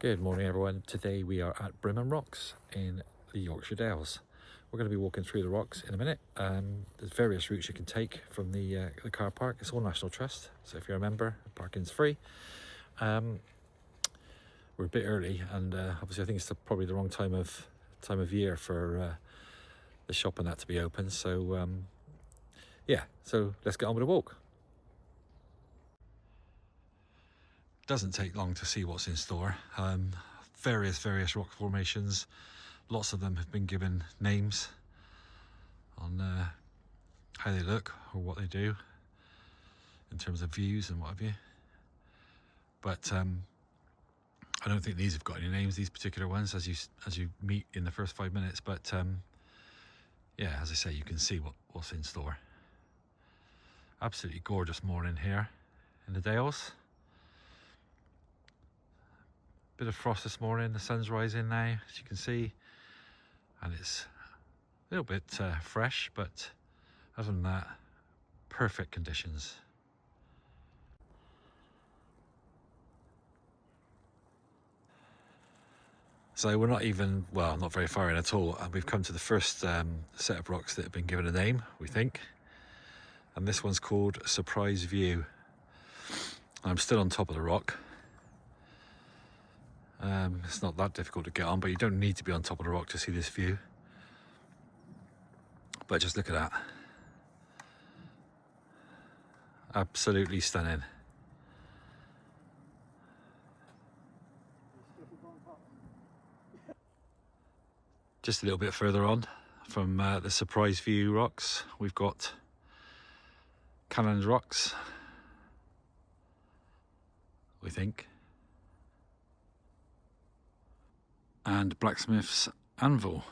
Good morning everyone. Today we are at Brimham Rocks in the Yorkshire Dales. We're going to be walking through the rocks in a minute. There's various routes you can take from the car park. It's all National Trust, so if you're a member, parking's free. We're a bit early, and obviously I think it's probably the wrong time of year for the shop and that to be open. So yeah, so let's get on with the walk. Doesn't take long to see what's in store. Various rock formations. Lots of them have been given names on how they look or what they do in terms of views and what have you. But I don't think these have got any names, these particular ones, as you meet in the first 5 minutes. But yeah, as I say, you can see what's in store. Absolutely gorgeous morning here in the Dales. Bit of frost this morning, the sun's rising now, as you can see, and it's a little bit fresh, but other than that, perfect conditions. So we're not even, well, not very far in at all. We've come to the first set of rocks that have been given a name, we think. And this one's called Surprise View. I'm still on top of the rock. It's not that difficult to get on, but you don't need to be on top of the rock to see this view. But just look at that. Absolutely stunning. Just a little bit further on from the Surprise View rocks, we've got Cannon's Rocks, we think, and Blacksmith's Anvil.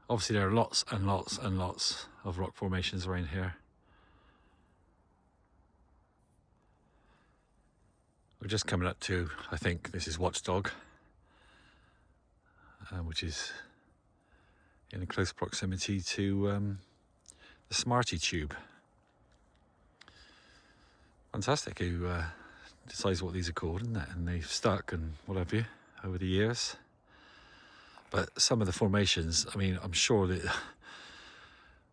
Obviously there are lots and lots and lots of rock formations around here. We're just coming up to, I think this is Watchdog, which is in close proximity to the Smarty Tube. Fantastic who decides what these are called, isn't it? And they've stuck and what have you over the years. But some of the formations, I mean, I'm sure that,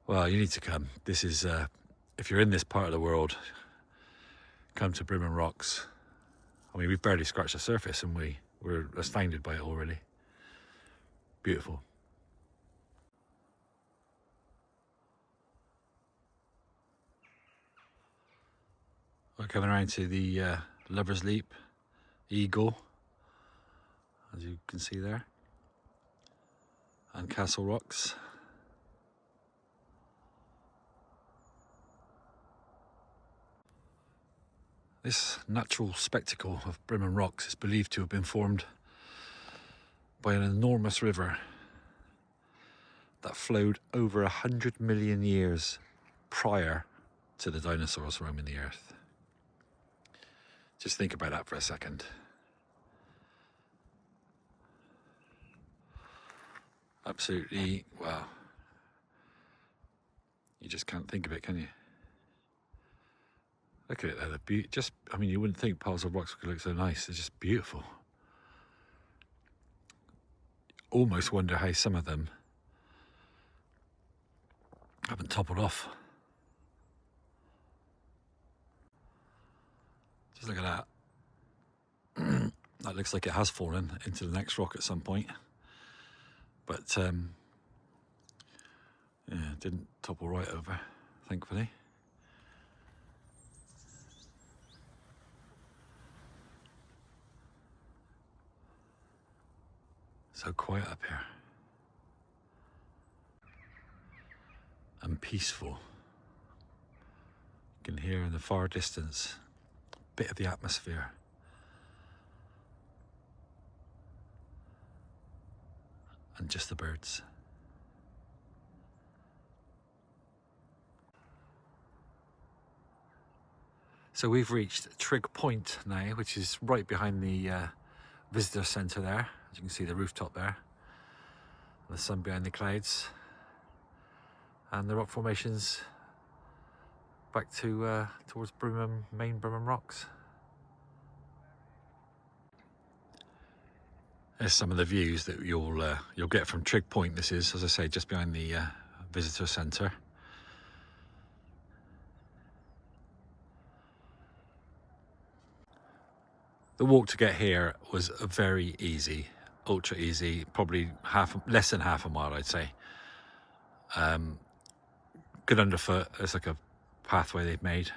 well, you need to come. This is, if you're in this part of the world, come to Brimham Rocks. I mean, we've barely scratched the surface and we're astounded by it already. Beautiful. We're coming around to the Lover's Leap, Eagle, as you can see there, and Castle Rocks. This natural spectacle of Brimham Rocks is believed to have been formed by an enormous river that flowed over 100 million years prior to the dinosaurs roaming the earth. Just think about that for a second. Absolutely, wow. You just can't think of it, can you? Look at it there, just, I mean, you wouldn't think piles of rocks could look so nice. They're just beautiful. Almost wonder how some of them haven't toppled off. Just look at that. That looks like it has fallen into the next rock at some point. But yeah, it didn't topple right over, thankfully. So quiet up here. And peaceful. You can hear in the far distance a bit of the atmosphere. And just the birds. So we've reached Trig Point now, which is right behind the visitor centre there. As you can see the rooftop there. The sun behind the clouds. And the rock formations back to towards main Brimham Rocks. There's some of the views that you'll get from Trig Point. This is, as I say, just behind the visitor centre. The walk to get here was very easy, ultra easy, probably less than half a mile, I'd say. Good underfoot. It's like a pathway they've made.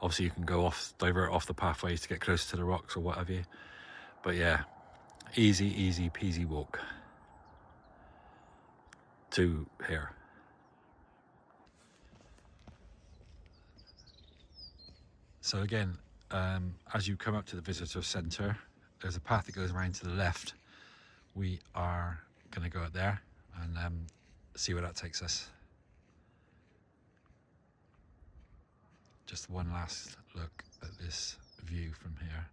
Obviously you can go divert off the pathways to get closer to the rocks or what have you. But yeah, easy peasy walk to here. So again, as you come up to the visitor centre, there's a path that goes around to the left. We are going to go out there and see where that takes us. Just one last look at this view from here.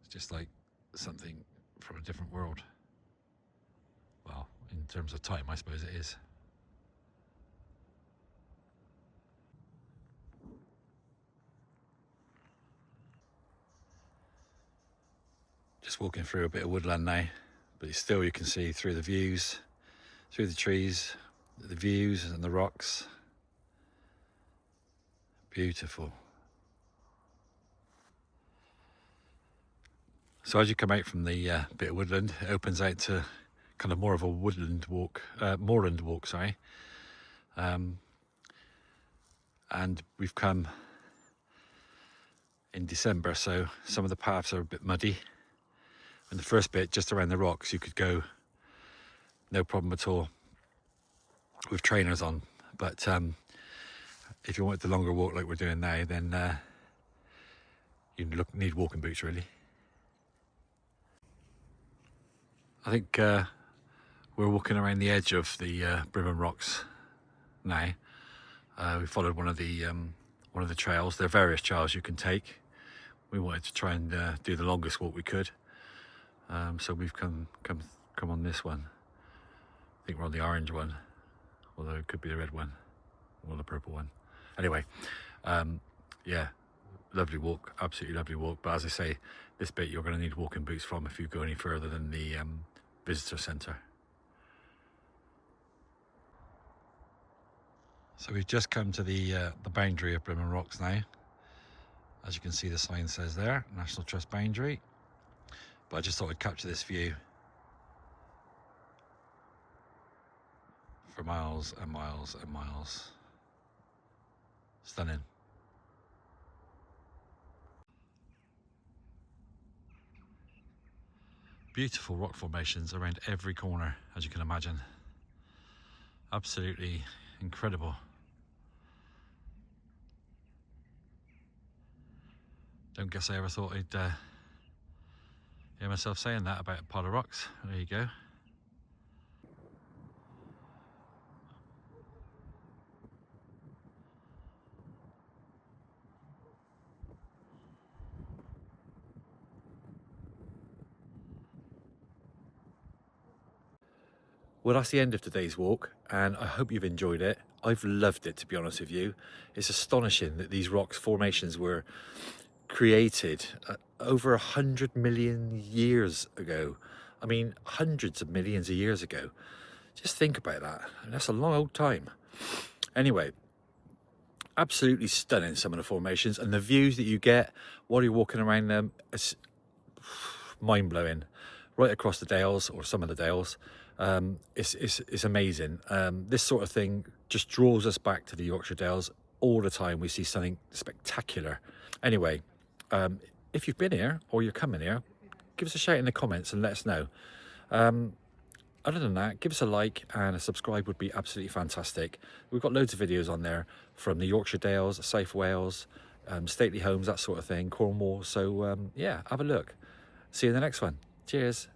It's just like something from a different world. Well, in terms of time, I suppose it is. Just walking through a bit of woodland now, but still you can see through the views, through the trees, the views and the rocks. Beautiful. So as you come out from the bit of woodland, it opens out to kind of more of a moorland walk, sorry. And we've come in December, so some of the paths are a bit muddy. And the first bit, just around the rocks, you could go no problem at all with trainers on. But if you want the longer walk like we're doing now, then you need walking boots really. I think we're walking around the edge of the Brimham Rocks now. We followed one of the trails. There are various trails you can take. We wanted to try and do the longest walk we could. So we've come on this one. I think we're on the orange one, although it could be the red one or the purple one. Anyway, yeah, lovely walk, absolutely lovely walk. But as I say, this bit you're going to need walking boots from if you go any further than the visitor centre. So we've just come to the boundary of Brimham Rocks now. As you can see, the sign says there, National Trust boundary. But I just thought I'd capture this view for miles and miles and miles. Stunning. Beautiful rock formations around every corner, as you can imagine. Absolutely incredible. Don't guess I ever thought I'd hear myself saying that about a pile of rocks. There you go. Well, that's the end of today's walk, and I hope you've enjoyed it. I've loved it, to be honest with you. It's astonishing that these rock formations were created over 100 million years ago. I mean, hundreds of millions of years ago. Just think about that. And that's a long old time. Anyway, absolutely stunning, some of the formations, and the views that you get while you're walking around them, it's mind-blowing. Right across the Dales, or some of the Dales. It's amazing. This sort of thing just draws us back to the Yorkshire Dales all the time. We see something spectacular. Anyway, if you've been here or you're coming here, give us a shout in the comments and let us know. Other than that, give us a like and a subscribe would be absolutely fantastic. We've got loads of videos on there from the Yorkshire Dales, South Wales, stately homes, that sort of thing, Cornwall. So yeah, have a look. See you in the next one. Cheers.